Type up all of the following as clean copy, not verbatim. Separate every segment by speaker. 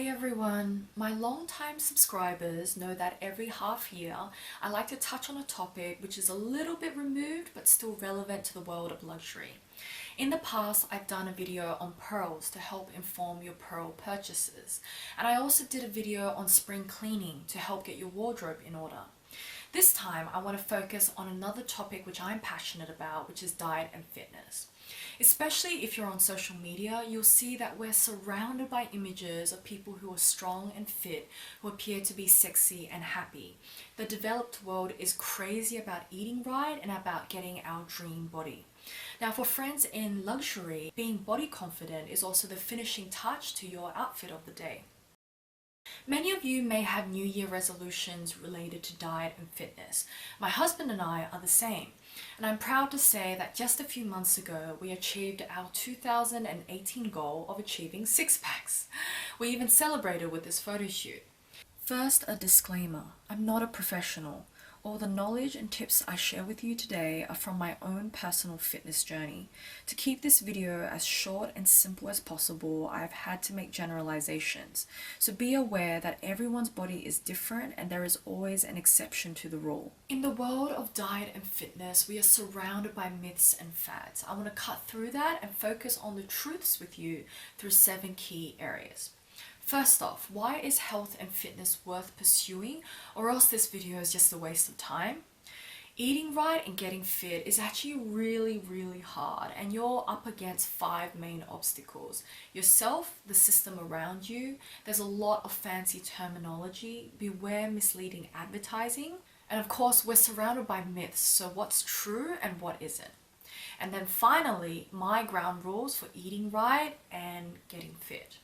Speaker 1: everyone, my long-time subscribers know that every half year I like to touch on a topic which is a little bit removed but still relevant to the world of luxury. In the past, I've done a video on pearls to help inform your pearl purchases, and I also did a video on spring cleaning to help get your wardrobe in order. This time, I want to focus on another topic which I'm passionate about, which is diet and fitness. Especially if you're on social media, you'll see that we're surrounded by images of people who are strong and fit, who appear to be sexy and happy. The developed world is crazy about eating right and about getting our dream body. Now, for friends in luxury, being body confident is also the finishing touch to your outfit of the day. Many of you may have New Year resolutions related to diet and fitness. My husband and I are the same, and I'm proud to say that just a few months ago we achieved our 2018 goal of achieving six packs. We even celebrated with this photo shoot. First, a disclaimer: I'm not a professional. All the knowledge and tips I share with you today are from my own personal fitness journey. To keep this video as short and simple as possible, I've had to make generalizations. So be aware that everyone's body is different and there is always an exception to the rule. In the world of diet and fitness, we are surrounded by myths and fads. I want to cut through that and focus on the truths with you through 7 key areas. First off, why is health and fitness worth pursuing, or else this video is just a waste of time? Eating right and getting fit is actually really hard, and you're up against 5 main obstacles. Yourself, the system around you, there's a lot of fancy terminology, beware misleading advertising, and of course we're surrounded by myths, so what's true and what isn't. And then finally, my ground rules for eating right and getting fit.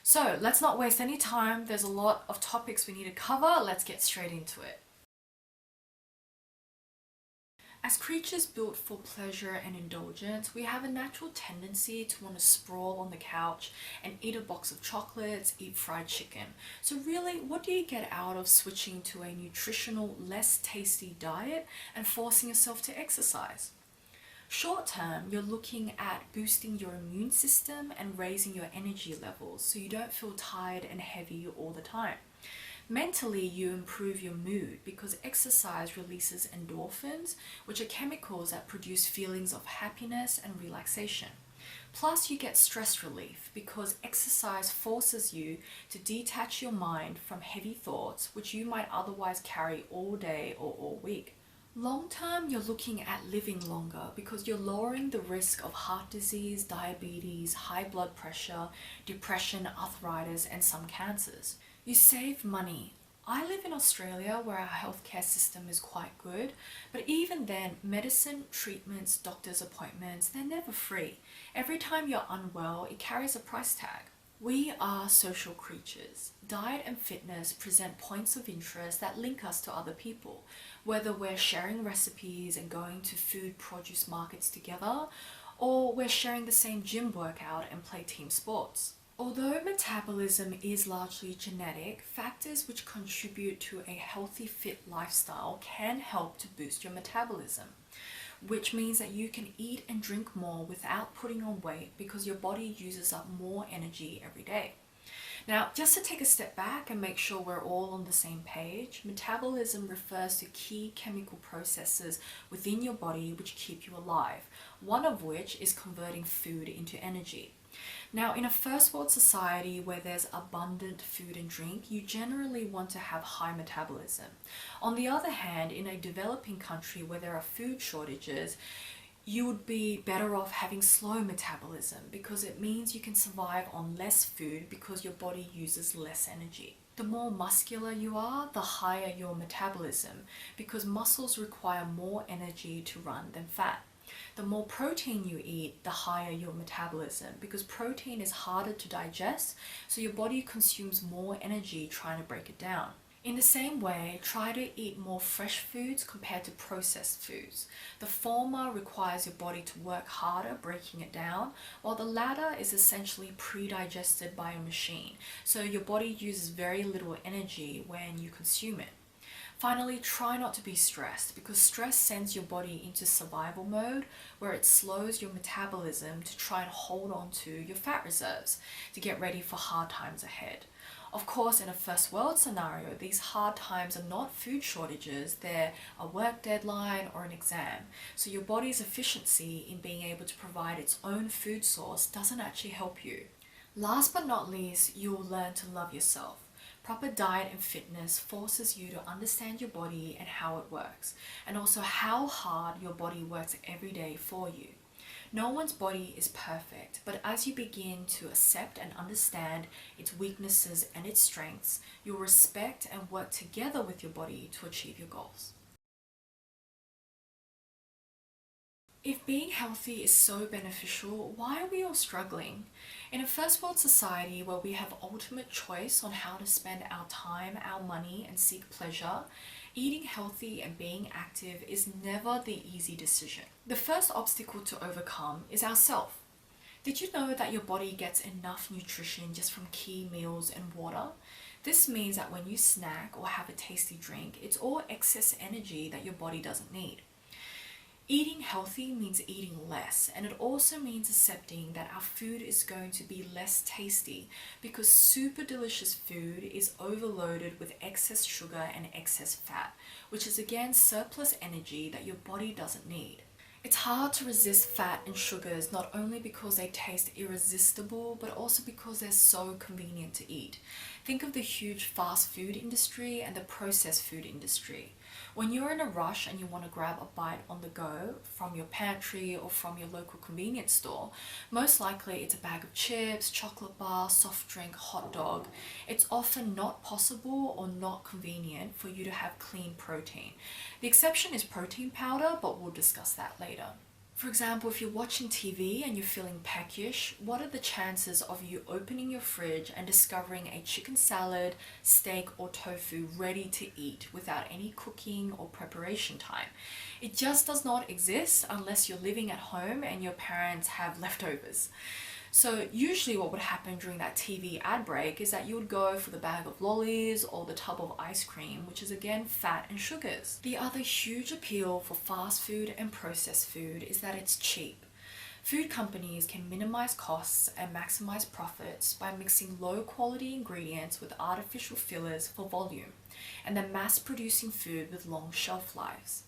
Speaker 1: So let's not waste any time. There's a lot of topics we need to cover. Let's get straight into it. As creatures built for pleasure and indulgence, we have a natural tendency to want to sprawl on the couch and eat a box of chocolates, eat fried chicken. So really, what do you get out of switching to a nutritional, less tasty diet and forcing yourself to exercise? Short term, you're looking at boosting your immune system and raising your energy levels so you don't feel tired and heavy all the time. Mentally, you improve your mood because exercise releases endorphins, which are chemicals that produce feelings of happiness and relaxation. Plus, you get stress relief because exercise forces you to detach your mind from heavy thoughts which you might otherwise carry all day or all week. Long term, you're looking at living longer because you're lowering the risk of heart disease, diabetes, high blood pressure, depression, arthritis, and some cancers. You save money. I live in Australia where our healthcare system is quite good, but even then, medicine, treatments, doctor's appointments, they're never free. Every time you're unwell, it carries a price tag. We are social creatures. Diet and fitness present points of interest that link us to other people, whether we're sharing recipes and going to food produce markets together, or we're sharing the same gym workout and play team sports. Although metabolism is largely genetic, factors which contribute to a healthy, fit lifestyle can help to boost your metabolism, which means that you can eat and drink more without putting on weight because your body uses up more energy every day. Now, just to take a step back and make sure we're all on the same page, metabolism refers to key chemical processes within your body which keep you alive, one of which is converting food into energy. Now, in a first world society where there's abundant food and drink, you generally want to have high metabolism. On the other hand, in a developing country where there are food shortages, you would be better off having slow metabolism because it means you can survive on less food because your body uses less energy. The more muscular you are, the higher your metabolism because muscles require more energy to run than fat. The more protein you eat, the higher your metabolism because protein is harder to digest, so your body consumes more energy trying to break it down. In the same way, try to eat more fresh foods compared to processed foods. The former requires your body to work harder breaking it down, while the latter is essentially pre-digested by a machine, so your body uses very little energy when you consume it. Finally, try not to be stressed because stress sends your body into survival mode where it slows your metabolism to try and hold on to your fat reserves to get ready for hard times ahead. Of course, in a first world scenario, these hard times are not food shortages, they're a work deadline or an exam. So your body's efficiency in being able to provide its own food source doesn't actually help you. Last but not least, you'll learn to love yourself. Proper diet and fitness forces you to understand your body and how it works, and also how hard your body works every day for you. No one's body is perfect, but as you begin to accept and understand its weaknesses and its strengths, you'll respect and work together with your body to achieve your goals. If being healthy is so beneficial, why are we all struggling? In a first world society where we have ultimate choice on how to spend our time, our money, and seek pleasure, eating healthy and being active is never the easy decision. The first obstacle to overcome is ourself. Did you know that your body gets enough nutrition just from key meals and water? This means that when you snack or have a tasty drink, it's all excess energy that your body doesn't need. Eating healthy means eating less, and it also means accepting that our food is going to be less tasty because super delicious food is overloaded with excess sugar and excess fat, which is again surplus energy that your body doesn't need. It's hard to resist fat and sugars not only because they taste irresistible, but also because they're so convenient to eat. Think of the huge fast food industry and the processed food industry. When you're in a rush and you want to grab a bite on the go from your pantry or from your local convenience store, most likely it's a bag of chips, chocolate bar, soft drink, hot dog. It's often not possible or not convenient for you to have clean protein. The exception is protein powder, but we'll discuss that later. For example, if you're watching TV and you're feeling peckish, what are the chances of you opening your fridge and discovering a chicken salad, steak, or tofu ready to eat without any cooking or preparation time? It just does not exist unless you're living at home and your parents have leftovers. So usually what would happen during that TV ad break is that you would go for the bag of lollies or the tub of ice cream, which is again fat and sugars. The other huge appeal for fast food and processed food is that it's cheap. Food companies can minimize costs and maximize profits by mixing low quality ingredients with artificial fillers for volume, and then mass producing food with long shelf lives.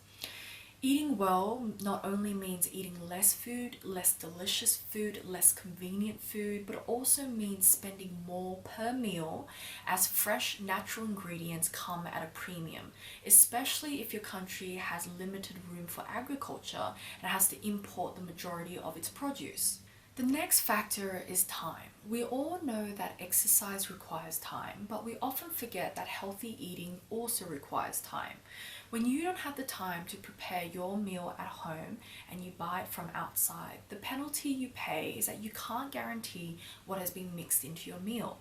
Speaker 1: Eating well not only means eating less food, less delicious food, less convenient food, but also means spending more per meal as fresh natural ingredients come at a premium, especially if your country has limited room for agriculture and has to import the majority of its produce. The next factor is time. We all know that exercise requires time, but we often forget that healthy eating also requires time. When you don't have the time to prepare your meal at home and you buy it from outside, the penalty you pay is that you can't guarantee what has been mixed into your meal.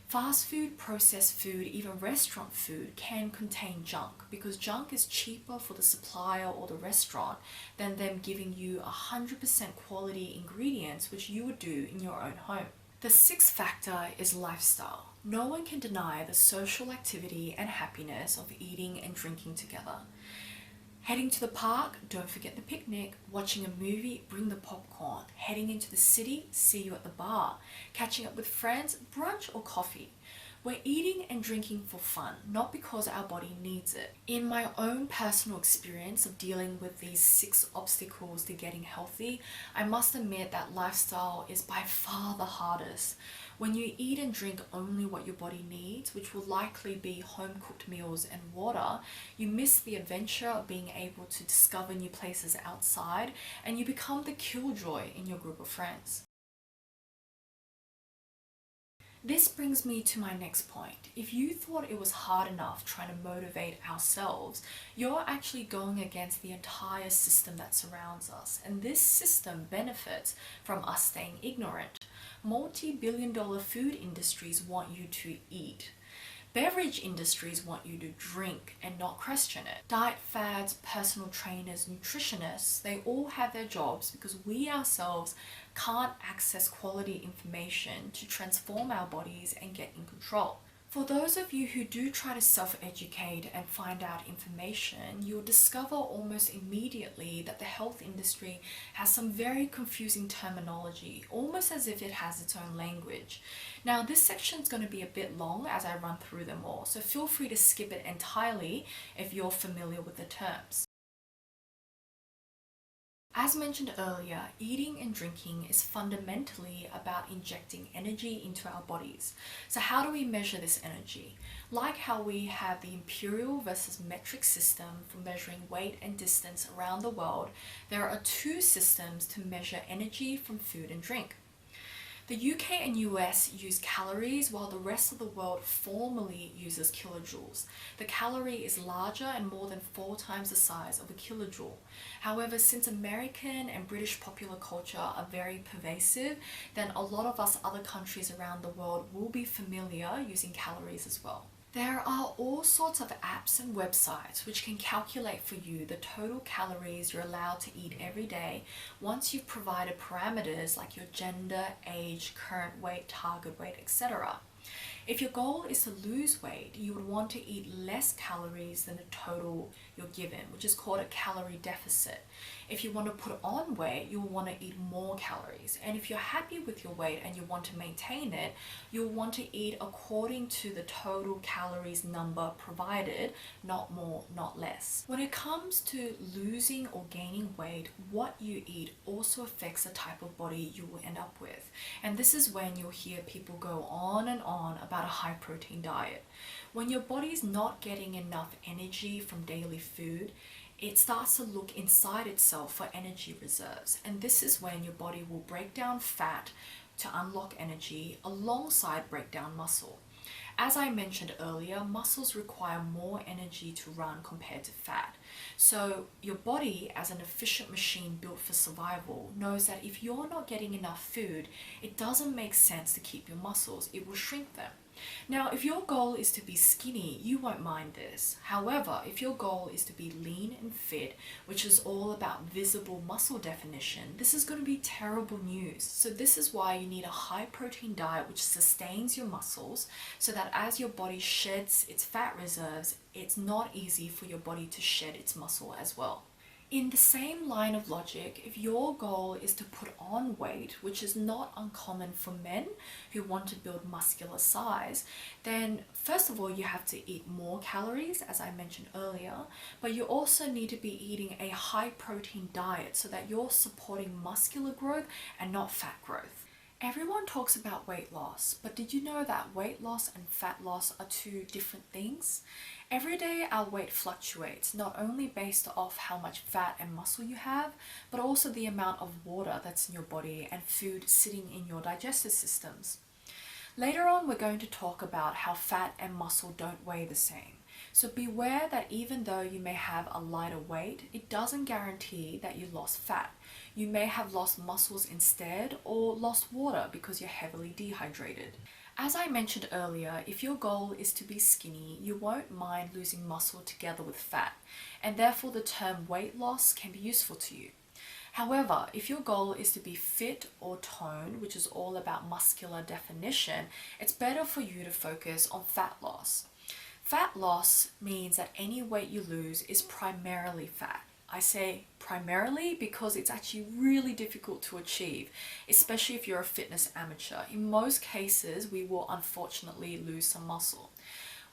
Speaker 1: Fast food, processed food, even restaurant food can contain junk because junk is cheaper for the supplier or the restaurant than them giving you 100% quality ingredients which you would do in your own home. The sixth factor is lifestyle. No one can deny the social activity and happiness of eating and drinking together. Heading to the park, don't forget the picnic. Watching a movie, bring the popcorn. Heading into the city, see you at the bar. Catching up with friends, brunch or coffee. We're eating and drinking for fun, not because our body needs it. In my own personal experience of dealing with these 6 obstacles to getting healthy, I must admit that lifestyle is by far the hardest. When you eat and drink only what your body needs, which will likely be home-cooked meals and water, you miss the adventure of being able to discover new places outside, and you become the killjoy in your group of friends. This brings me to my next point. If you thought it was hard enough trying to motivate ourselves, you're actually going against the entire system that surrounds us. And this system benefits from us staying ignorant. Multi-billion-dollar food industries want you to eat. Beverage industries want you to drink and not question it. Diet fads, personal trainers, nutritionists, they all have their jobs because we ourselves can't access quality information to transform our bodies and get in control. For those of you who do try to self-educate and find out information, you'll discover almost immediately that the health industry has some very confusing terminology, almost as if it has its own language. Now, this section is going to be a bit long as I run through them all, so feel free to skip it entirely if you're familiar with the terms. As mentioned earlier, eating and drinking is fundamentally about injecting energy into our bodies. So how do we measure this energy? Like how we have the imperial versus metric system for measuring weight and distance around the world, there are two systems to measure energy from food and drink. The UK and US use calories while the rest of the world formally uses kilojoules. The calorie is larger and more than 4 times the size of a kilojoule. However, since American and British popular culture are very pervasive, then a lot of us other countries around the world will be familiar using calories as well. There are all sorts of apps and websites which can calculate for you the total calories you're allowed to eat every day once you've provided parameters like your gender, age, current weight, target weight, etc. If your goal is to lose weight, you would want to eat less calories than the total you're given, which is called a calorie deficit. If you want to put on weight, you'll want to eat more calories. And if you're happy with your weight and you want to maintain it, you'll want to eat according to the total calories number provided, not more, not less. When it comes to losing or gaining weight, what you eat also affects the type of body you will end up with. And this is when you'll hear people go on and on about a high protein diet. When your body's not getting enough energy from daily food, it starts to look inside itself for energy reserves, and this is when your body will break down fat to unlock energy alongside break down muscle. As I mentioned earlier, muscles require more energy to run compared to fat. So your body, as an efficient machine built for survival, knows that if you're not getting enough food, it doesn't make sense to keep your muscles. It will shrink them. Now, if your goal is to be skinny, you won't mind this. However, if your goal is to be lean and fit, which is all about visible muscle definition, this is going to be terrible news. So this is why you need a high protein diet which sustains your muscles so that as your body sheds its fat reserves, it's not easy for your body to shed its muscle as well. In the same line of logic, if your goal is to put on weight, which is not uncommon for men who want to build muscular size, then first of all, you have to eat more calories, as I mentioned earlier, but you also need to be eating a high protein diet so that you're supporting muscular growth and not fat growth. Everyone talks about weight loss, but did you know that weight loss and fat loss are two different things? Every day our weight fluctuates, not only based off how much fat and muscle you have, but also the amount of water that's in your body and food sitting in your digestive systems. Later on, we're going to talk about how fat and muscle don't weigh the same. So beware that even though you may have a lighter weight, it doesn't guarantee that you lost fat. You may have lost muscles instead or lost water because you're heavily dehydrated. As I mentioned earlier, if your goal is to be skinny, you won't mind losing muscle together with fat, and therefore the term weight loss can be useful to you. However, if your goal is to be fit or toned, which is all about muscular definition, it's better for you to focus on fat loss. Fat loss means that any weight you lose is primarily fat. I say primarily because it's actually really difficult to achieve, especially if you're a fitness amateur. In most cases, we will unfortunately lose some muscle.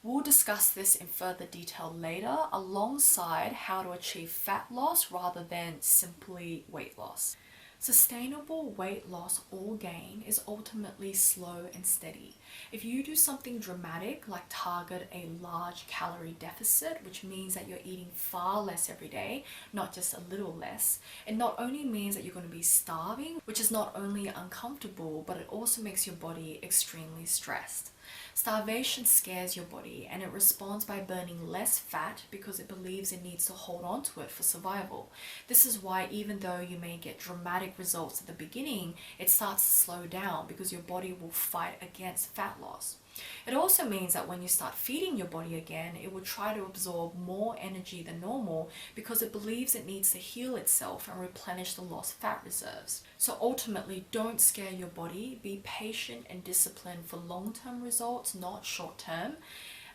Speaker 1: We'll discuss this in further detail later alongside how to achieve fat loss rather than simply weight loss. Sustainable weight loss or gain is ultimately slow and steady. If you do something dramatic like target a large calorie deficit, which means that you're eating far less every day, not just a little less, it not only means that you're going to be starving, which is not only uncomfortable, but it also makes your body extremely stressed. Starvation scares your body and it responds by burning less fat because it believes it needs to hold on to it for survival. This is why even though you may get dramatic results at the beginning, it starts to slow down because your body will fight against fat loss. It also means that when you start feeding your body again, it will try to absorb more energy than normal because it believes it needs to heal itself and replenish the lost fat reserves. So ultimately, don't scare your body. Be patient and disciplined for long-term results, not short-term,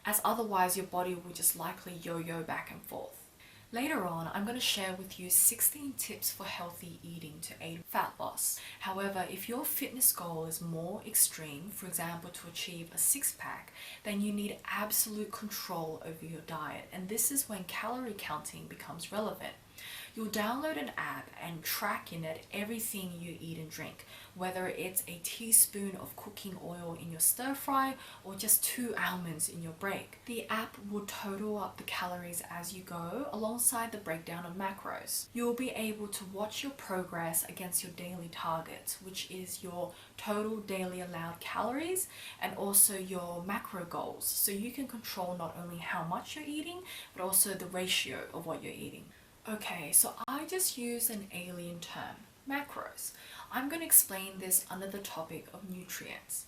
Speaker 1: as otherwise your body will just likely yo-yo back and forth. Later on, I'm going to share with you 16 tips for healthy eating to aid fat loss. However, if your fitness goal is more extreme, for example, to achieve a six-pack, then you need absolute control over your diet, and this is when calorie counting becomes relevant. You'll download an app and track in it everything you eat and drink, whether it's a teaspoon of cooking oil in your stir fry or just 2 almonds in your break. The app will total up the calories as you go alongside the breakdown of macros. You'll be able to watch your progress against your daily targets, which is your total daily allowed calories and also your macro goals. So you can control not only how much you're eating, but also the ratio of what you're eating. Okay, so I just used an alien term, macros. I'm going to explain this under the topic of nutrients.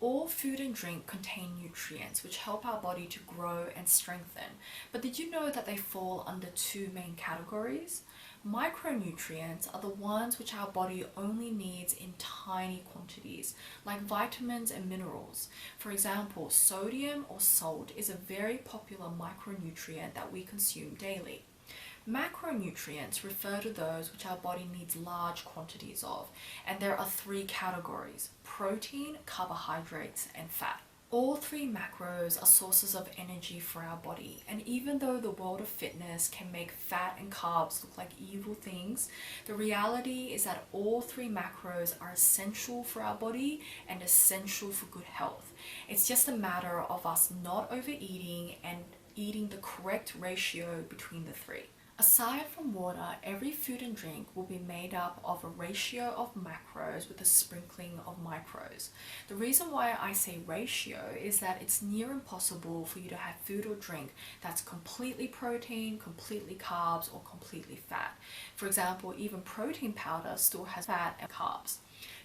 Speaker 1: All food and drink contain nutrients which help our body to grow and strengthen. But did you know that they fall under 2 main categories? Micronutrients are the ones which our body only needs in tiny quantities, like vitamins and minerals. For example, sodium or salt is a very popular micronutrient that we consume daily. Macronutrients refer to those which our body needs large quantities of, and there are 3 categories: protein, carbohydrates, and fat. All 3 macros are sources of energy for our body, and even though the world of fitness can make fat and carbs look like evil things, the reality is that all 3 macros are essential for our body and essential for good health. It's just a matter of us not overeating and eating the correct ratio between the 3. Aside from water, every food and drink will be made up of a ratio of macros with a sprinkling of micros. The reason why I say ratio is that it's near impossible for you to have food or drink that's completely protein, completely carbs, or completely fat. For example, even protein powder still has fat and carbs.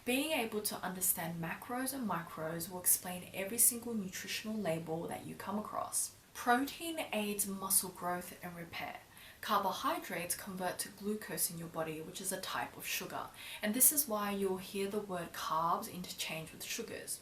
Speaker 1: Being able to understand macros and micros will explain every single nutritional label that you come across. Protein aids muscle growth and repair. Carbohydrates convert to glucose in your body, which is a type of sugar, and this is why you'll hear the word carbs interchanged with sugars.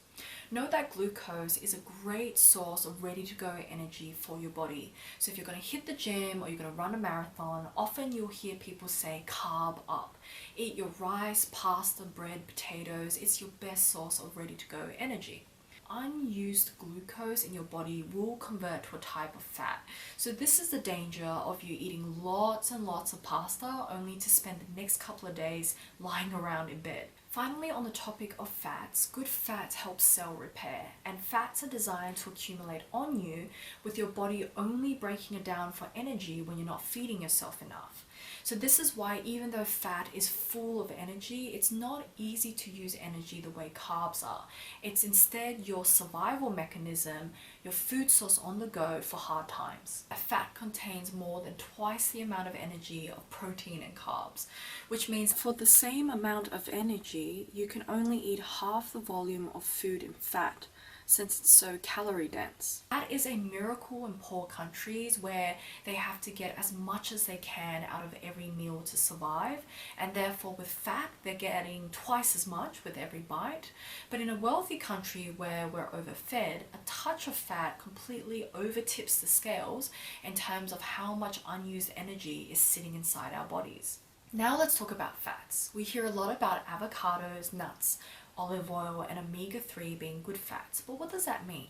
Speaker 1: Know that glucose is a great source of ready-to-go energy for your body. So if you're going to hit the gym or you're going to run a marathon, often you'll hear people say carb up. Eat your rice, pasta, bread, potatoes. It's your best source of ready-to-go energy. Unused glucose in your body will convert to a type of fat. So this is the danger of you eating lots and lots of pasta only to spend the next couple of days lying around in bed. Finally, on the topic of fats, good fats help cell repair, and fats are designed to accumulate on you, with your body only breaking it down for energy when you're not feeding yourself enough. So this is why even though fat is full of energy, it's not easy to use energy the way carbs are. It's instead your survival mechanism, your food source on the go for hard times. A fat contains more than twice the amount of energy of protein and carbs, which means for the same amount of energy, you can only eat half the volume of food and fat, since it's so calorie dense. That is a miracle in poor countries where they have to get as much as they can out of every meal to survive, and therefore with fat they're getting twice as much with every bite. But in a wealthy country where we're overfed, a touch of fat completely overtips the scales in terms of how much unused energy is sitting inside our bodies. Now let's talk about fats. We hear a lot about avocados, nuts, olive oil, and omega-3 being good fats, but what does that mean?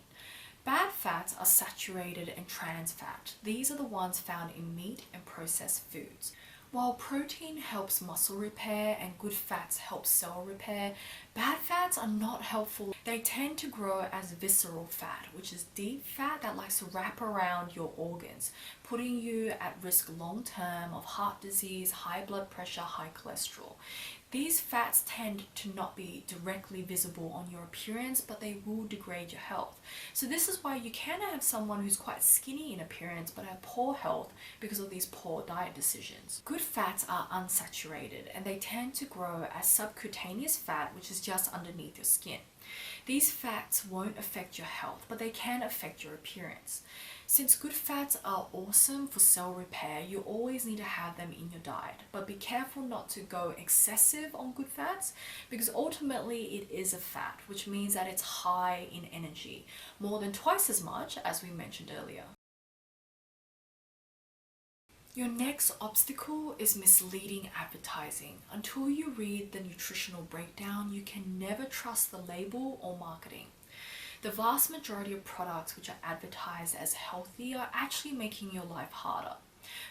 Speaker 1: Bad fats are saturated and trans fat. These are the ones found in meat and processed foods. While protein helps muscle repair and good fats help cell repair, bad fats are not helpful. They tend to grow as visceral fat, which is deep fat that likes to wrap around your organs, putting you at risk long term of heart disease, high blood pressure, high cholesterol. These fats tend to not be directly visible on your appearance, but they will degrade your health. So this is why you can have someone who's quite skinny in appearance but have poor health because of these poor diet decisions. Good fats are unsaturated and they tend to grow as subcutaneous fat, which is just underneath your skin. These fats won't affect your health, but they can affect your appearance. Since good fats are awesome for cell repair, you always need to have them in your diet. But be careful not to go excessive on good fats, because ultimately it is a fat, which means that it's high in energy, more than twice as much as we mentioned earlier. Your next obstacle is misleading advertising. Until you read the nutritional breakdown, you can never trust the label or marketing. The vast majority of products which are advertised as healthy are actually making your life harder.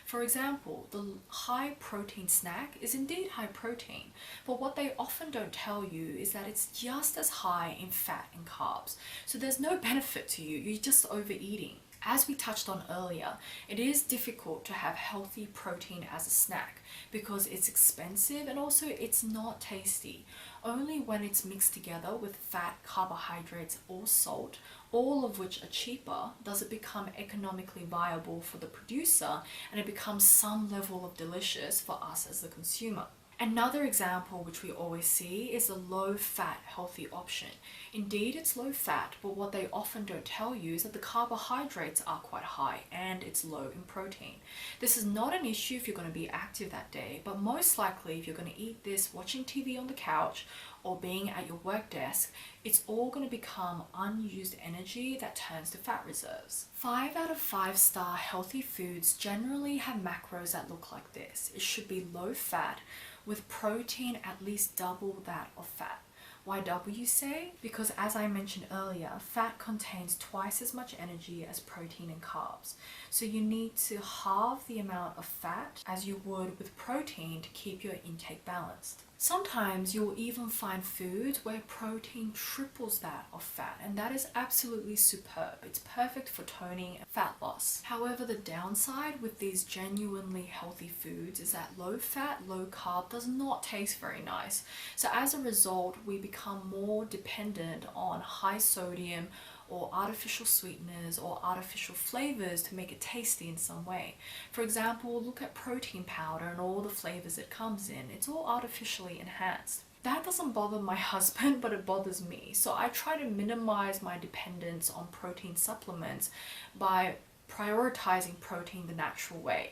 Speaker 1: For example, the high protein snack is indeed high protein, but what they often don't tell you is that it's just as high in fat and carbs. So there's no benefit to you, you're just overeating. As we touched on earlier, it is difficult to have healthy protein as a snack because it's expensive and also it's not tasty. Only when it's mixed together with fat, carbohydrates, or salt, all of which are cheaper, does it become economically viable for the producer and it becomes some level of delicious for us as the consumer. Another example which we always see is a low-fat healthy option. Indeed, it's low-fat, but what they often don't tell you is that the carbohydrates are quite high and it's low in protein. This is not an issue if you're going to be active that day, but most likely if you're going to eat this watching TV on the couch or being at your work desk, it's all going to become unused energy that turns to fat reserves. 5 out of 5-star healthy foods generally have macros that look like this. It should be low fat, with protein at least double that of fat. Why double, you say? Because as I mentioned earlier, fat contains twice as much energy as protein and carbs. So you need to halve the amount of fat as you would with protein to keep your intake balanced. Sometimes you'll even find foods where protein triples that of fat, and that is absolutely superb. It's perfect for toning and fat loss. However, the downside with these genuinely healthy foods is that low fat, low carb does not taste very nice. So as a result, we become more dependent on high sodium or artificial sweeteners or artificial flavors to make it tasty in some way. For example, look at protein powder and all the flavors it comes in. It's all artificially enhanced. That doesn't bother my husband, but it bothers me. So I try to minimize my dependence on protein supplements by prioritizing protein the natural way.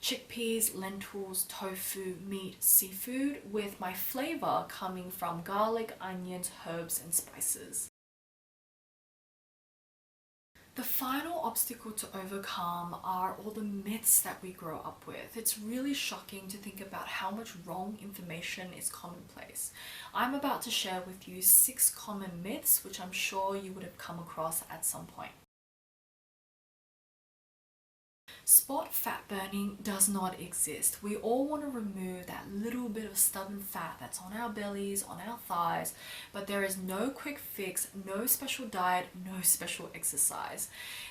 Speaker 1: Chickpeas, lentils, tofu, meat, seafood, with my flavor coming from garlic, onions, herbs, and spices. The final obstacle to overcome are all the myths that we grow up with. It's really shocking to think about how much wrong information is commonplace. I'm about to share with you 6 common myths which I'm sure you would have come across at some point. Spot fat burning does not exist. We all want to remove that little bit of stubborn fat that's on our bellies, on our thighs, but there is no quick fix, no special diet, no special exercise.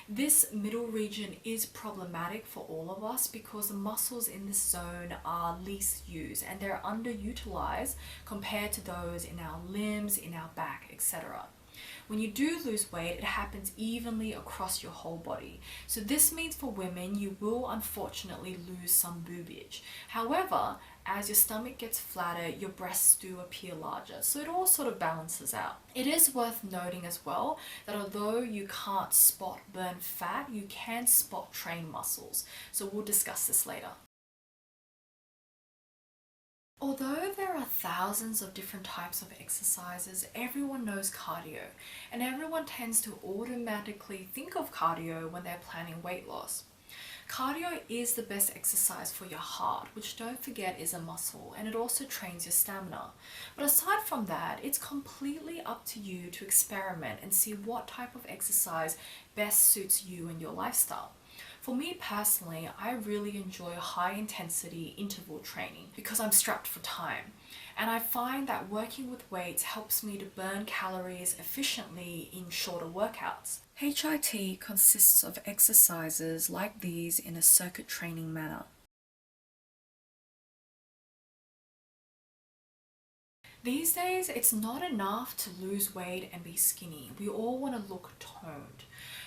Speaker 1: This middle region is problematic for all of us because the muscles in this zone are least used and they're underutilized compared to those in our limbs, in our back, etc. When you do lose weight, it happens evenly across your whole body. So this means for women, you will unfortunately lose some boobage. However, as your stomach gets flatter, your breasts do appear larger. So it all sort of balances out. It is worth noting as well that although you can't spot burn fat, you can spot train muscles. So we'll discuss this later. Although there are thousands of different types of exercises, everyone knows cardio, and everyone tends to automatically think of cardio when they're planning weight loss. Cardio is the best exercise for your heart, which don't forget is a muscle, and it also trains your stamina. But aside from that, it's completely up to you to experiment and see what type of exercise best suits you and your lifestyle. For me personally, I really enjoy high intensity interval training because I'm strapped for time. And I find that working with weights helps me to burn calories efficiently in shorter workouts. HIIT consists of exercises like these in a circuit training manner. These days, it's not enough to lose weight and be skinny. We all want to look toned.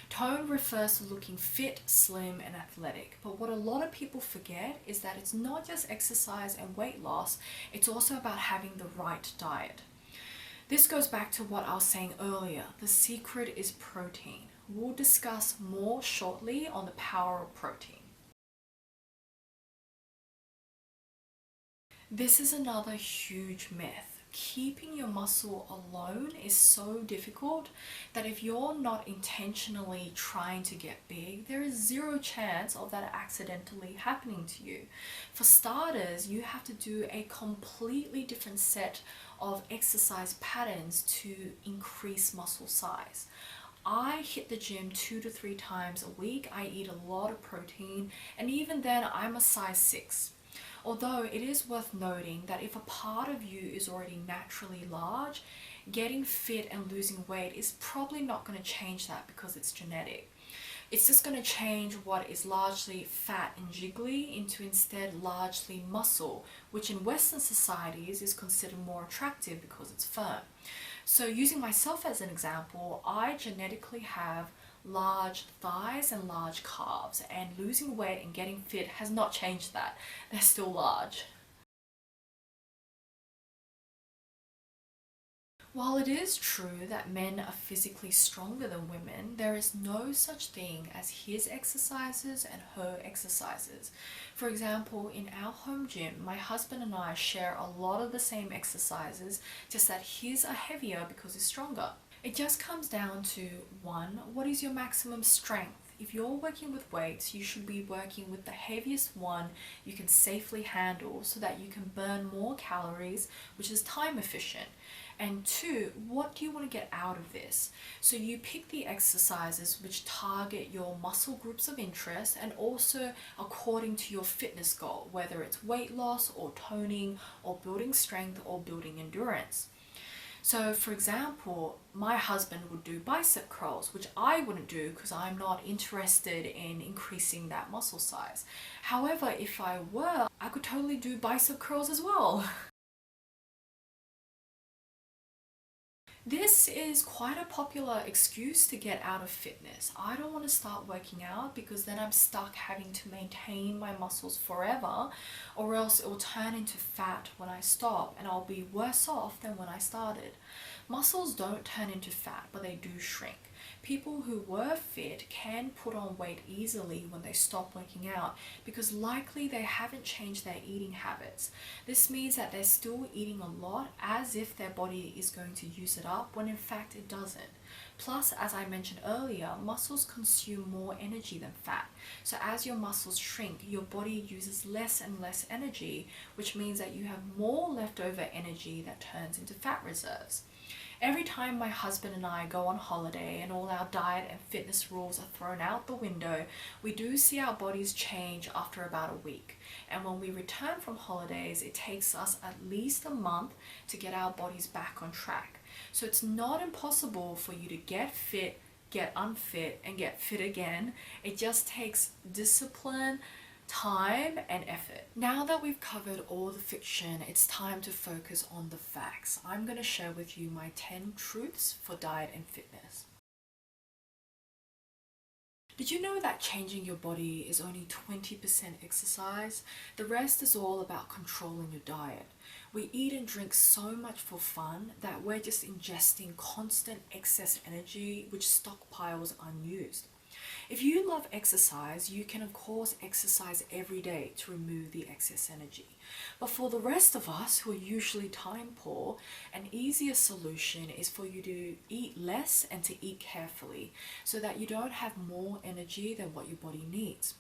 Speaker 1: Tone refers to looking fit, slim, and athletic. But what a lot of people forget is that it's not just exercise and weight loss, it's also about having the right diet. This goes back to what I was saying earlier. The secret is protein. We'll discuss more shortly on the power of protein. This is another huge myth. Keeping your muscle alone is so difficult that if you're not intentionally trying to get big, there is zero chance of that accidentally happening to you. For starters, you have to do a completely different set of exercise patterns to increase muscle size. I hit the gym 2 to 3 times a week. I eat a lot of protein, and even then, I'm a size 6. Although it is worth noting that if a part of you is already naturally large, getting fit and losing weight is probably not going to change that because it's genetic. It's just going to change what is largely fat and jiggly into instead largely muscle, which in Western societies is considered more attractive because it's firm. So using myself as an example, I genetically have large thighs and large calves, and losing weight and getting fit has not changed that. They're still large. While it is true that men are physically stronger than women, there is no such thing as his exercises and her exercises. For example, in our home gym, my husband and I share a lot of the same exercises, just that his are heavier because he's stronger. It just comes down to one, what is your maximum strength? If you're working with weights, you should be working with the heaviest one you can safely handle so that you can burn more calories, which is time efficient. And two, what do you want to get out of this? So you pick the exercises which target your muscle groups of interest and also according to your fitness goal, whether it's weight loss or toning or building strength or building endurance. So for example, my husband would do bicep curls, which I wouldn't do because I'm not interested in increasing that muscle size. However, if I were, I could totally do bicep curls as well. This is quite a popular excuse to get out of fitness. I don't want to start working out because then I'm stuck having to maintain my muscles forever, or else it will turn into fat when I stop and I'll be worse off than when I started. Muscles don't turn into fat, but they do shrink. People who were fit can put on weight easily when they stop working out because likely they haven't changed their eating habits. This means that they're still eating a lot as if their body is going to use it up when in fact it doesn't. Plus, as I mentioned earlier, muscles consume more energy than fat. So as your muscles shrink, your body uses less and less energy, which means that you have more leftover energy that turns into fat reserves. Every time my husband and I go on holiday and all our diet and fitness rules are thrown out the window, we do see our bodies change after about a week. And when we return from holidays, it takes us at least a month to get our bodies back on track. So it's not impossible for you to get fit, get unfit, and get fit again. It just takes discipline, time, and effort. Now that we've covered all the fiction, it's time to focus on the facts. I'm going to share with you my 10 truths for diet and fitness. Did you know that changing your body is only 20% exercise? The rest is all about controlling your diet. We eat and drink so much for fun that we're just ingesting constant excess energy which stockpiles unused. If you love exercise, you can of course exercise every day to remove the excess energy. But for the rest of us who are usually time poor, an easier solution is for you to eat less and to eat carefully so that you don't have more energy than what your body needs.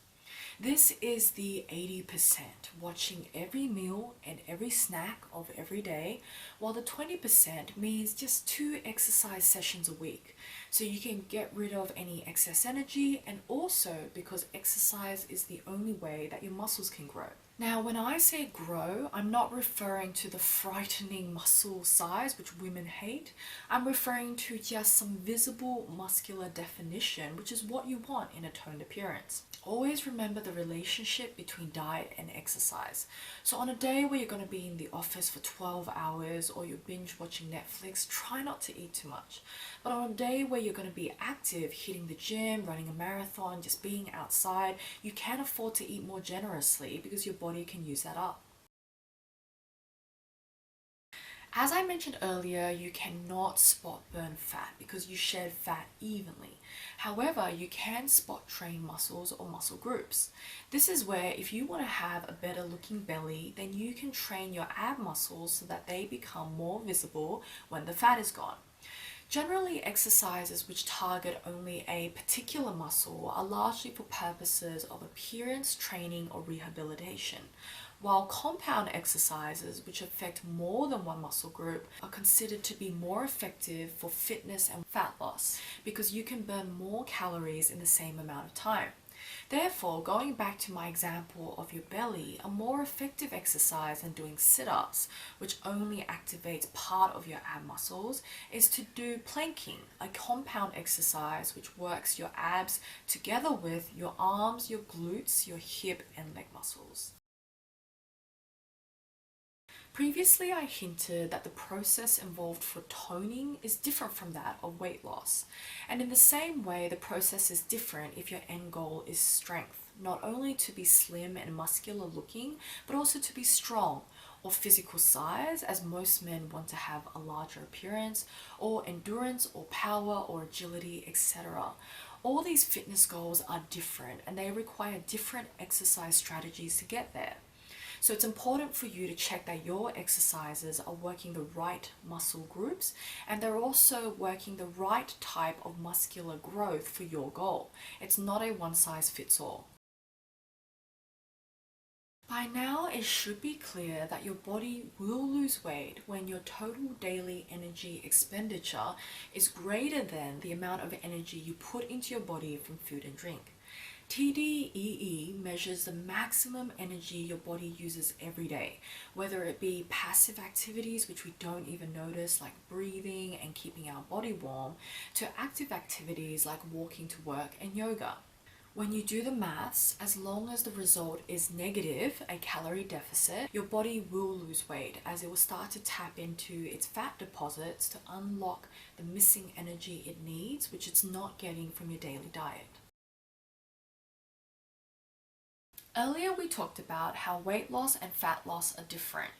Speaker 1: This is the 80%, watching every meal and every snack of every day, while the 20% means just 2 exercise sessions a week. So you can get rid of any excess energy, and also because exercise is the only way that your muscles can grow. Now, when I say grow, I'm not referring to the frightening muscle size which women hate. I'm referring to just some visible muscular definition, which is what you want in a toned appearance. Always remember the relationship between diet and exercise. So on a day where you're going to be in the office for 12 hours or you're binge watching Netflix, try not to eat too much. But on a day where you're going to be active, hitting the gym, running a marathon, just being outside, you can afford to eat more generously because your body can use that up. As I mentioned earlier, you cannot spot burn fat because you shed fat evenly. However, you can spot train muscles or muscle groups. This is where if you want to have a better looking belly, then you can train your ab muscles so that they become more visible when the fat is gone. Generally, exercises which target only a particular muscle are largely for purposes of appearance, training, or rehabilitation, while compound exercises which affect more than one muscle group are considered to be more effective for fitness and fat loss because you can burn more calories in the same amount of time. Therefore, going back to my example of your belly, a more effective exercise than doing sit-ups, which only activates part of your ab muscles, is to do planking, a compound exercise which works your abs together with your arms, your glutes, your hip and leg muscles. Previously, I hinted that the process involved for toning is different from that of weight loss. And in the same way, the process is different if your end goal is strength, not only to be slim and muscular looking, but also to be strong, or physical size, as most men want to have a larger appearance, or endurance, or power, or agility, etc. All these fitness goals are different and they require different exercise strategies to get there. So it's important for you to check that your exercises are working the right muscle groups and they're also working the right type of muscular growth for your goal. It's not a one size fits all. By now, it should be clear that your body will lose weight when your total daily energy expenditure is greater than the amount of energy you put into your body from food and drink. TDEE measures the maximum energy your body uses every day, whether it be passive activities which we don't even notice like breathing and keeping our body warm, to active activities like walking to work and yoga. When you do the maths, as long as the result is negative, a calorie deficit, your body will lose weight as it will start to tap into its fat deposits to unlock the missing energy it needs, which it's not getting from your daily diet. Earlier we talked about how weight loss and fat loss are different.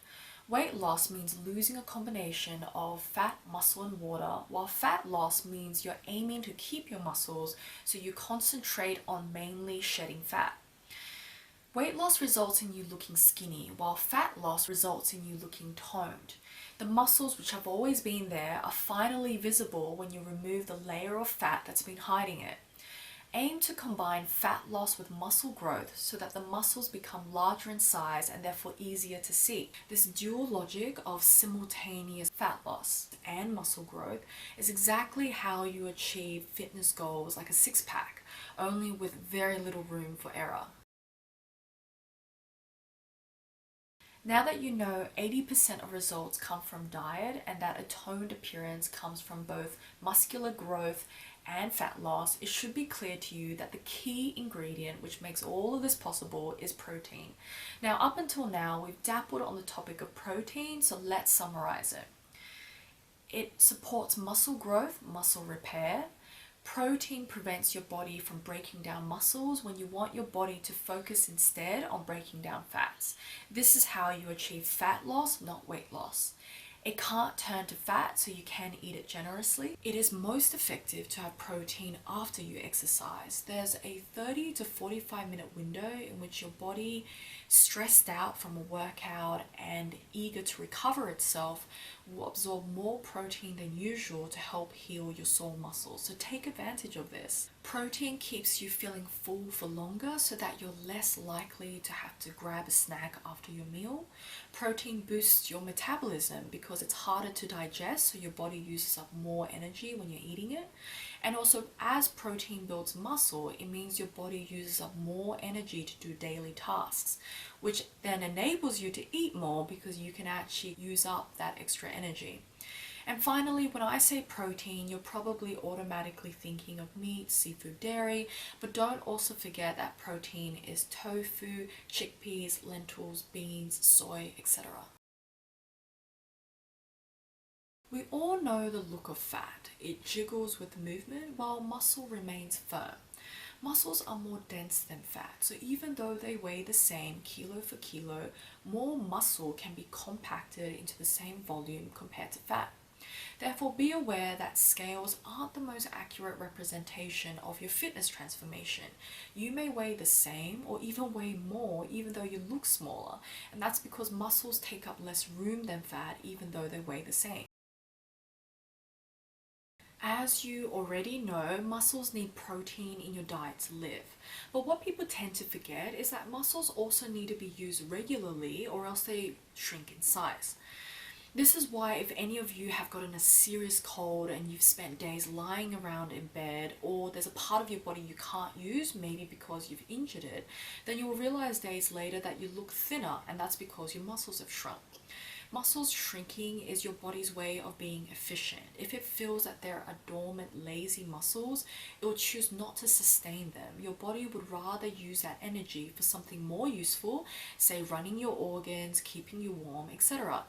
Speaker 1: Weight loss means losing a combination of fat, muscle and water, while fat loss means you're aiming to keep your muscles, so you concentrate on mainly shedding fat. Weight loss results in you looking skinny, while fat loss results in you looking toned. The muscles which have always been there are finally visible when you remove the layer of fat that's been hiding it. Aim to combine fat loss with muscle growth so that the muscles become larger in size and therefore easier to see. This dual logic of simultaneous fat loss and muscle growth is exactly how you achieve fitness goals like a six-pack, only with very little room for error. Now that you know 80% of results come from diet and that a toned appearance comes from both muscular growth and fat loss, it should be clear to you that the key ingredient which makes all of this possible is protein. Now, up until now, we've dappled on the topic of protein, so let's summarize it. It supports muscle growth, muscle repair. Protein prevents your body from breaking down muscles when you want your body to focus instead on breaking down fats. This is how you achieve fat loss, not weight loss. It can't turn to fat, so you can eat it generously. It is most effective to have protein after you exercise. There's a 30 to 45-minute window in which your body, stressed out from a workout and eager to recover itself, will absorb more protein than usual to help heal your sore muscles. So take advantage of this. Protein keeps you feeling full for longer so that you're less likely to have to grab a snack after your meal. Protein boosts your metabolism because it's harder to digest, so your body uses up more energy when you're eating it. And also, as protein builds muscle, it means your body uses up more energy to do daily tasks, which then enables you to eat more because you can actually use up that extra energy. And finally, when I say protein, you're probably automatically thinking of meat, seafood, dairy, but don't also forget that protein is tofu, chickpeas, lentils, beans, soy, etc. We all know the look of fat. It jiggles with movement while muscle remains firm. Muscles are more dense than fat, so even though they weigh the same kilo for kilo, more muscle can be compacted into the same volume compared to fat. Therefore, be aware that scales aren't the most accurate representation of your fitness transformation. You may weigh the same or even weigh more even though you look smaller, and that's because muscles take up less room than fat even though they weigh the same. As you already know, muscles need protein in your diet to live. But what people tend to forget is that muscles also need to be used regularly or else they shrink in size. This is why if any of you have gotten a serious cold and you've spent days lying around in bed, or there's a part of your body you can't use, maybe because you've injured it, then you will realize days later that you look thinner, and that's because your muscles have shrunk. Muscles shrinking is your body's way of being efficient. If it feels that there are dormant, lazy muscles, it will choose not to sustain them. Your body would rather use that energy for something more useful, say running your organs, keeping you warm, etc.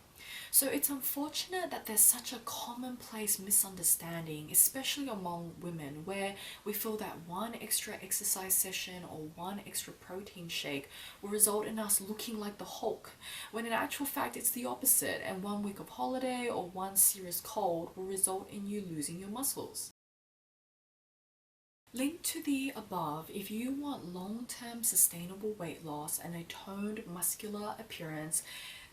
Speaker 1: So it's unfortunate that there's such a commonplace misunderstanding, especially among women, where we feel that one extra exercise session or one extra protein shake will result in us looking like the Hulk, when in actual fact it's the opposite, and 1 week of holiday or one serious cold will result in you losing your muscles. Linked to the above, if you want long-term sustainable weight loss and a toned muscular appearance,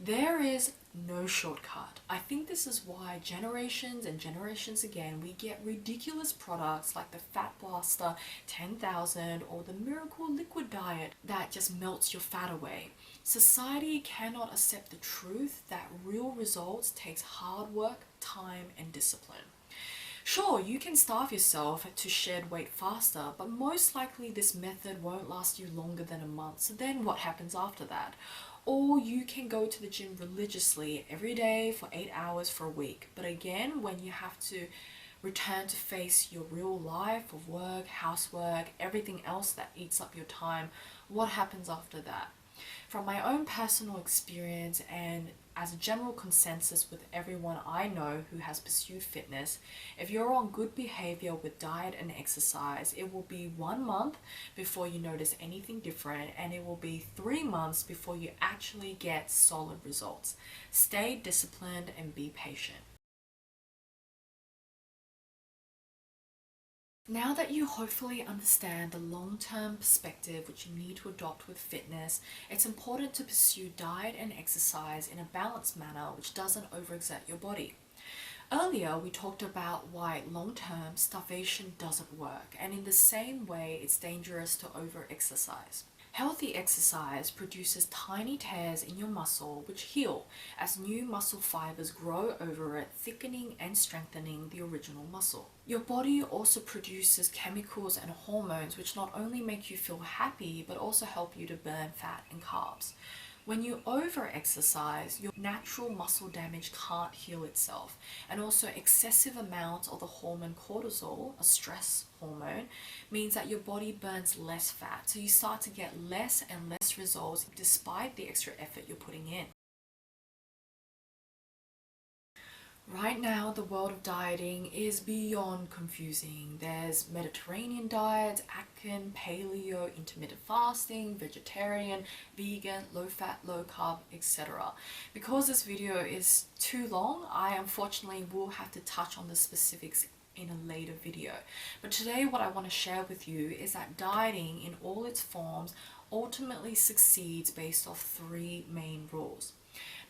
Speaker 1: there is no shortcut. I think this is why generations and generations again, we get ridiculous products like the Fat Blaster 10,000 or the Miracle Liquid Diet that just melts your fat away. Society cannot accept the truth that real results takes hard work, time, and discipline. Sure, you can starve yourself to shed weight faster, but most likely this method won't last you longer than a month, so then what happens after that? Or you can go to the gym religiously every day for 8 hours for a week, but again, when you have to return to face your real life of work, housework, everything else that eats up your time, what happens after that? From my own personal experience and as a general consensus with everyone I know who has pursued fitness, if you're on good behavior with diet and exercise, it will be 1 month before you notice anything different, and it will be 3 months before you actually get solid results. Stay disciplined and be patient. Now that you hopefully understand the long-term perspective which you need to adopt with fitness, it's important to pursue diet and exercise in a balanced manner which doesn't overexert your body. Earlier, we talked about why long-term starvation doesn't work, and in the same way, it's dangerous to over-exercise. Healthy exercise produces tiny tears in your muscle which heal as new muscle fibers grow over it, thickening and strengthening the original muscle. Your body also produces chemicals and hormones which not only make you feel happy but also help you to burn fat and carbs. When you over-exercise, your natural muscle damage can't heal itself, and also excessive amounts of the hormone cortisol, a stress hormone, means that your body burns less fat, so you start to get less and less results despite the extra effort you're putting in. Right now, the world of dieting is beyond confusing. There's Mediterranean diets, Atkins, paleo, intermittent fasting, vegetarian, vegan, low-fat, low-carb, etc. Because this video is too long, I unfortunately will have to touch on the specifics in a later video. But today what I want to share with you is that dieting in all its forms ultimately succeeds based off 3 main rules.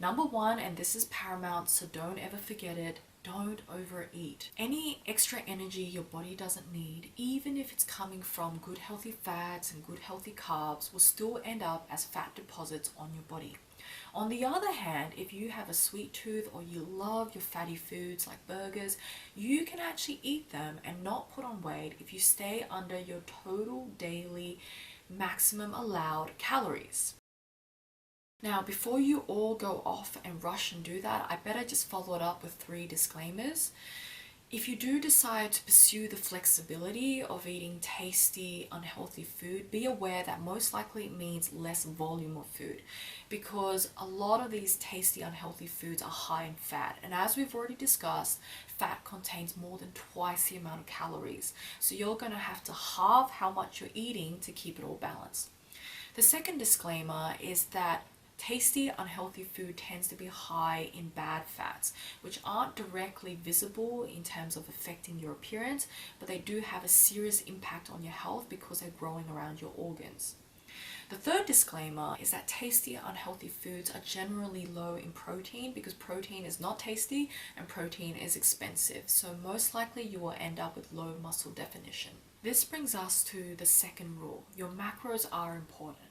Speaker 1: Number 1, and this is paramount, so don't ever forget it, don't overeat. Any extra energy your body doesn't need, even if it's coming from good healthy fats and good healthy carbs, will still end up as fat deposits on your body. On the other hand, if you have a sweet tooth or you love your fatty foods like burgers, you can actually eat them and not put on weight if you stay under your total daily maximum allowed calories. Now, before you all go off and rush and do that, I better just follow it up with 3 disclaimers. If you do decide to pursue the flexibility of eating tasty, unhealthy food, be aware that most likely it means less volume of food because a lot of these tasty, unhealthy foods are high in fat. And as we've already discussed, fat contains more than twice the amount of calories. So you're going to have to halve how much you're eating to keep it all balanced. The second disclaimer is that tasty, unhealthy food tends to be high in bad fats, which aren't directly visible in terms of affecting your appearance, but they do have a serious impact on your health because they're growing around your organs. The third disclaimer is that tasty, unhealthy foods are generally low in protein because protein is not tasty and protein is expensive. So most likely you will end up with low muscle definition. This brings us to the second rule. Your macros are important.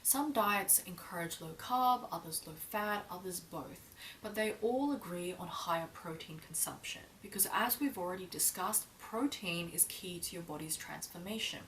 Speaker 1: Some diets encourage low carb, others low fat, others both, but they all agree on higher protein consumption because as we've already discussed, protein is key to your body's transformation.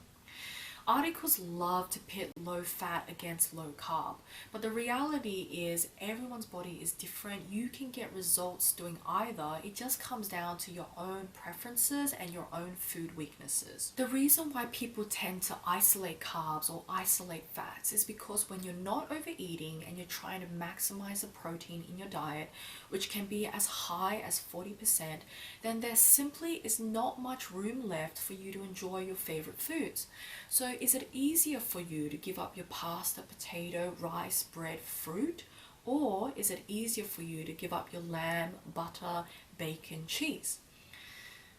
Speaker 1: Articles love to pit low fat against low carb, but the reality is everyone's body is different. You can get results doing either. It just comes down to your own preferences and your own food weaknesses. The reason why people tend to isolate carbs or isolate fats is because when you're not overeating and you're trying to maximize the protein in your diet, which can be as high as 40%, then there simply is not much room left for you to enjoy your favorite foods. So is it easier for you to give up your pasta, potato, rice, bread, fruit? Or is it easier for you to give up your lamb, butter, bacon, cheese?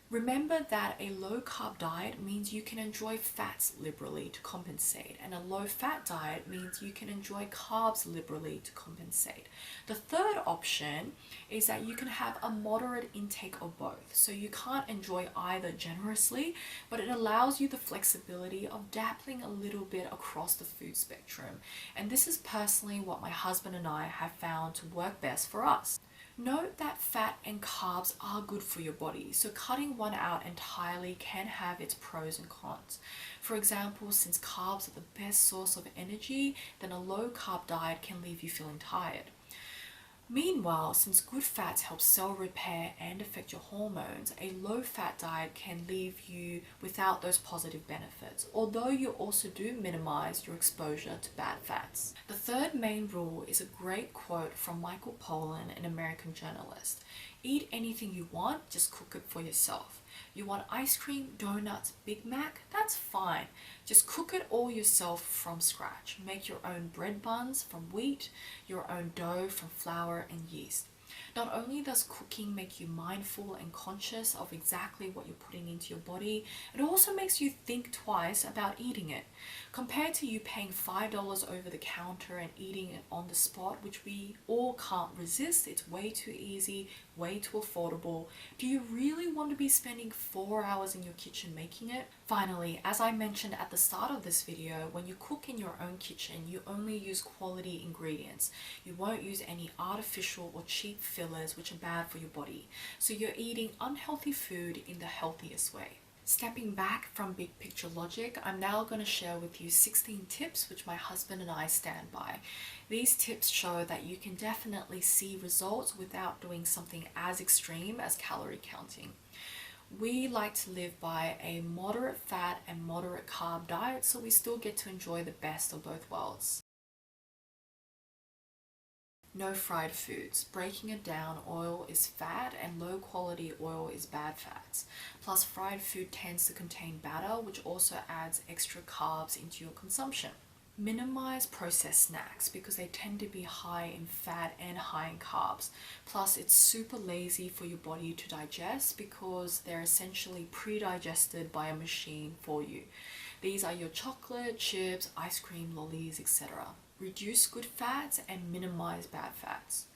Speaker 1: Remember that a low carb diet means you can enjoy fats liberally to compensate, and a low fat diet means you can enjoy carbs liberally to compensate. The third option is that you can have a moderate intake of both. So you can't enjoy either generously, but it allows you the flexibility of dabbling a little bit across the food spectrum. And this is personally what my husband and I have found to work best for us. Note that fat and carbs are good for your body, so cutting one out entirely can have its pros and cons. For example, since carbs are the best source of energy, then a low carb diet can leave you feeling tired. Meanwhile, since good fats help cell repair and affect your hormones, a low-fat diet can leave you without those positive benefits, although you also do minimize your exposure to bad fats. The third main rule is a great quote from Michael Pollan, an American journalist. Eat anything you want, just cook it for yourself. You want ice cream, donuts, Big Mac? That's fine. Just cook it all yourself from scratch. Make your own bread buns from wheat, your own dough from flour and yeast. Not only does cooking make you mindful and conscious of exactly what you're putting into your body, it also makes you think twice about eating it. Compared to you paying $5 over the counter and eating it on the spot, which we all can't resist, it's way too easy, way too affordable. Do you really want to be spending 4 hours in your kitchen making it? Finally, as I mentioned at the start of this video, when you cook in your own kitchen, you only use quality ingredients. You won't use any artificial or cheap fillers which are bad for your body. So you're eating unhealthy food in the healthiest way. Stepping back from big picture logic, I'm now going to share with you 16 tips which my husband and I stand by. These tips show that you can definitely see results without doing something as extreme as calorie counting. We like to live by a moderate fat and moderate carb diet, so we still get to enjoy the best of both worlds. No fried foods. Breaking it down, oil is fat and low quality oil is bad fats. Plus fried food tends to contain batter, which also adds extra carbs into your consumption. Minimize processed snacks because they tend to be high in fat and high in carbs. Plus it's super lazy for your body to digest because they're essentially pre-digested by a machine for you. These are your chocolate, chips, ice cream, lollies, etc. Reduce good fats and minimize bad fats.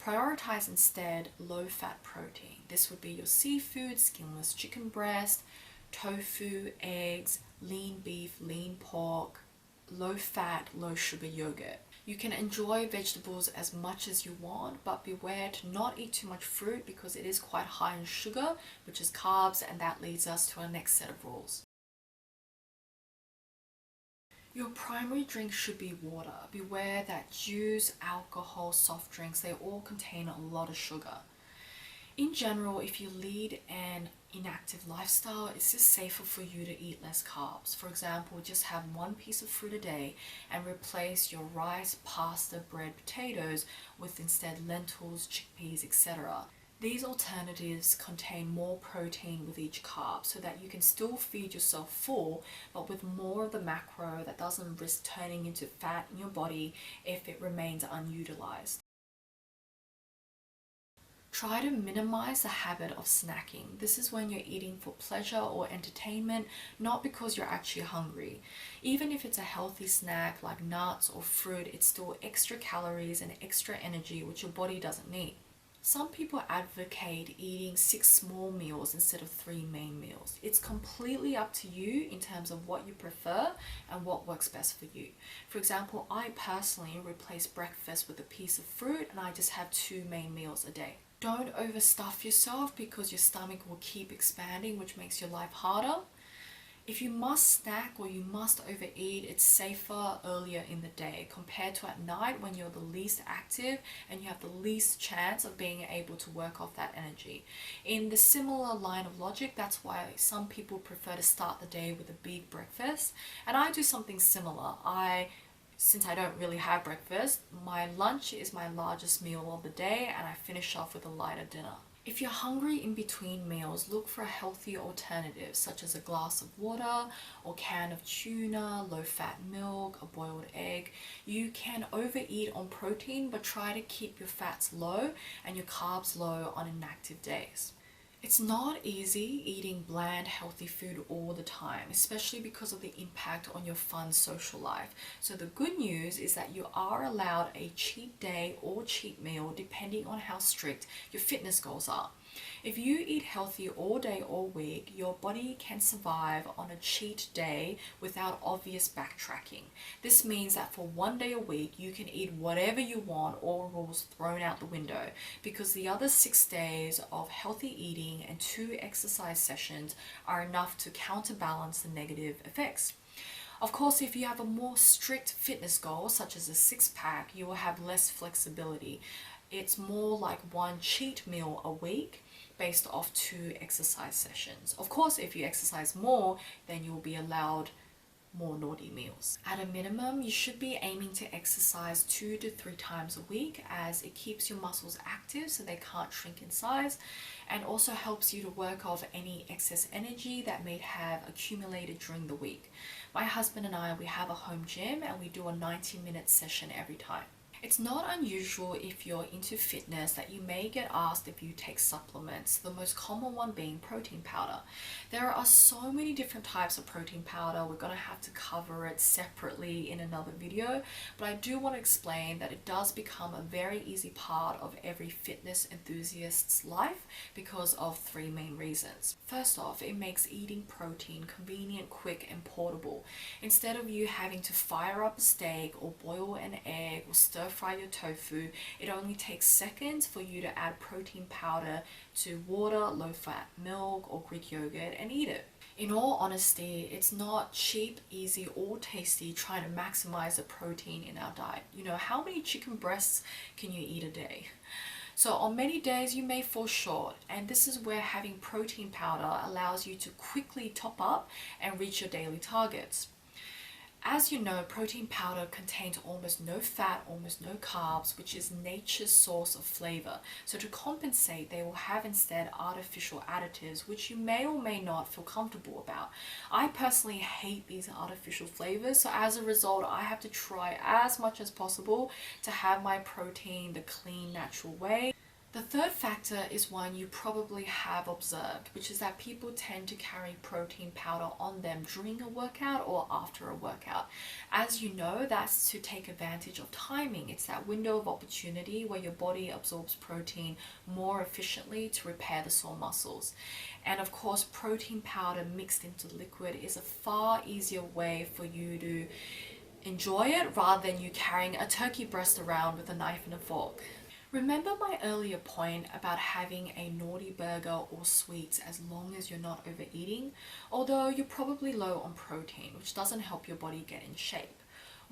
Speaker 1: Prioritize instead low-fat protein. This would be your seafood, skinless chicken breast, tofu, eggs, lean beef, lean pork, low-fat, low-sugar yogurt. You can enjoy vegetables as much as you want, but beware to not eat too much fruit because it is quite high in sugar, which is carbs, and that leads us to our next set of rules. Your primary drink should be water. Beware that juice, alcohol, soft drinks, they all contain a lot of sugar. In general, if you lead an inactive lifestyle, it's just safer for you to eat less carbs. For example, just have one piece of fruit a day and replace your rice, pasta, bread, potatoes with instead lentils, chickpeas, etc. These alternatives contain more protein with each carb so that you can still feed yourself full, but with more of the macro that doesn't risk turning into fat in your body if it remains unutilized. Try to minimize the habit of snacking. This is when you're eating for pleasure or entertainment, not because you're actually hungry. Even if it's a healthy snack like nuts or fruit, it's still extra calories and extra energy which your body doesn't need. Some people advocate eating 6 small meals instead of 3 main meals. It's completely up to you in terms of what you prefer and what works best for you. For example, I personally replace breakfast with a piece of fruit and I just have 2 main meals a day. Don't overstuff yourself because your stomach will keep expanding, which makes your life harder. If you must snack or you must overeat, it's safer earlier in the day compared to at night when you're the least active and you have the least chance of being able to work off that energy. In the similar line of logic, that's why some people prefer to start the day with a big breakfast. And I do something similar. Since I don't really have breakfast, my lunch is my largest meal of the day and I finish off with a lighter dinner. If you're hungry in between meals, look for a healthy alternative such as a glass of water or can of tuna, low-fat milk, a boiled egg. You can overeat on protein, but try to keep your fats low and your carbs low on inactive days. It's not easy eating bland, healthy food all the time, especially because of the impact on your fun social life. So the good news is that you are allowed a cheat day or cheat meal depending on how strict your fitness goals are. If you eat healthy all day, all week, your body can survive on a cheat day without obvious backtracking. This means that for one day a week, you can eat whatever you want, all rules thrown out the window, because the other 6 days of healthy eating and 2 exercise sessions are enough to counterbalance the negative effects. Of course, if you have a more strict fitness goal, such as a six-pack, you will have less flexibility. It's more like one cheat meal a week based off 2 exercise sessions. Of course, if you exercise more, then you'll be allowed more naughty meals. At a minimum, you should be aiming to exercise 2 to 3 times a week, as it keeps your muscles active so they can't shrink in size, and also helps you to work off any excess energy that may have accumulated during the week. My husband and I, we have a home gym and we do a 90-minute session every time. It's not unusual if you're into fitness that you may get asked if you take supplements, the most common one being protein powder. There are so many different types of protein powder. We're going to have to cover it separately in another video, but I do want to explain that it does become a very easy part of every fitness enthusiast's life because of 3 main reasons. First off, it makes eating protein convenient, quick, and portable. Instead of you having to fire up a steak or boil an egg or stir fry your tofu, it only takes seconds for you to add protein powder to water, low-fat milk, or Greek yogurt and eat it. In all honesty, it's not cheap, easy, or tasty trying to maximize the protein in our diet. You know, how many chicken breasts can you eat a day? So on many days you may fall short, and this is where having protein powder allows you to quickly top up and reach your daily targets. As you know, protein powder contains almost no fat, almost no carbs, which is nature's source of flavor. So to compensate, they will have instead artificial additives, which you may or may not feel comfortable about. I personally hate these artificial flavors, so as a result, I have to try as much as possible to have my protein the clean, natural way. The third factor is one you probably have observed, which is that people tend to carry protein powder on them during a workout or after a workout. As you know, that's to take advantage of timing. It's that window of opportunity where your body absorbs protein more efficiently to repair the sore muscles. And of course, protein powder mixed into liquid is a far easier way for you to enjoy it rather than you carrying a turkey breast around with a knife and a fork. Remember my earlier point about having a naughty burger or sweets as long as you're not overeating? Although you're probably low on protein, which doesn't help your body get in shape.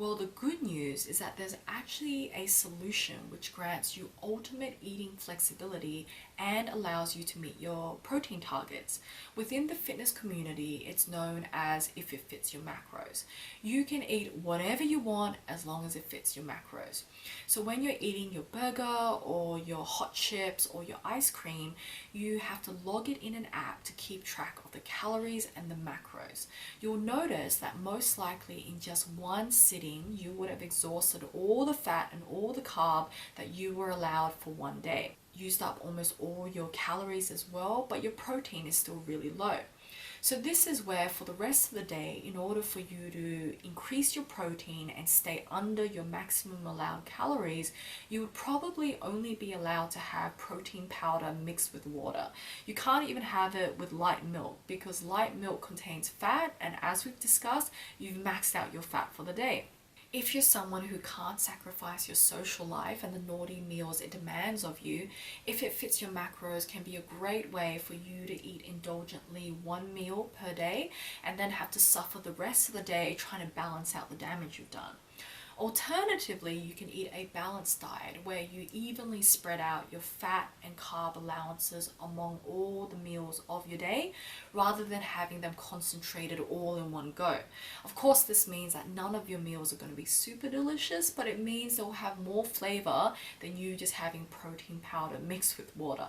Speaker 1: Well, the good news is that there's actually a solution which grants you ultimate eating flexibility and allows you to meet your protein targets. Within the fitness community, it's known as if it fits your macros. You can eat whatever you want as long as it fits your macros. So when you're eating your burger or your hot chips or your ice cream, you have to log it in an app to keep track of the calories and the macros. You'll notice that most likely in just one sitting, you would have exhausted all the fat and all the carb that you were allowed for one day. Used up almost all your calories as well, but your protein is still really low. So this is where for the rest of the day, in order for you to increase your protein and stay under your maximum allowed calories, you would probably only be allowed to have protein powder mixed with water. You can't even have it with light milk because light milk contains fat, and as we've discussed, you've maxed out your fat for the day. If you're someone who can't sacrifice your social life and the naughty meals it demands of you, if it fits your macros can be a great way for you to eat indulgently one meal per day and then have to suffer the rest of the day trying to balance out the damage you've done. Alternatively, you can eat a balanced diet where you evenly spread out your fat and carb allowances among all the meals of your day rather than having them concentrated all in one go. Of course, this means that none of your meals are going to be super delicious, but it means they'll have more flavor than you just having protein powder mixed with water.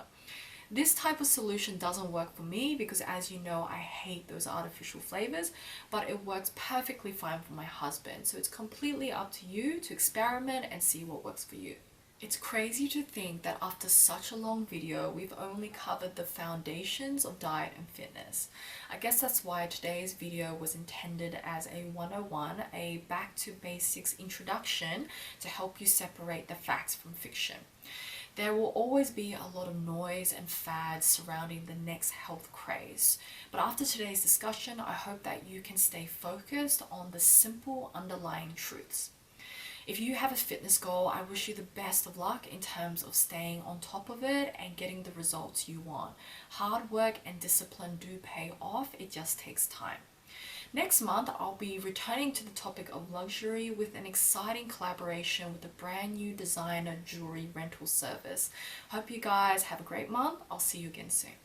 Speaker 1: This type of solution doesn't work for me because, as you know, I hate those artificial flavors, but it works perfectly fine for my husband. So it's completely up to you to experiment and see what works for you. It's crazy to think that after such a long video, we've only covered the foundations of diet and fitness. I guess that's why today's video was intended as a 101, a back to basics introduction to help you separate the facts from fiction. There will always be a lot of noise and fads surrounding the next health craze. But after today's discussion, I hope that you can stay focused on the simple underlying truths. If you have a fitness goal, I wish you the best of luck in terms of staying on top of it and getting the results you want. Hard work and discipline do pay off, it just takes time. Next month, I'll be returning to the topic of luxury with an exciting collaboration with a brand new designer jewelry rental service. Hope you guys have a great month. I'll see you again soon.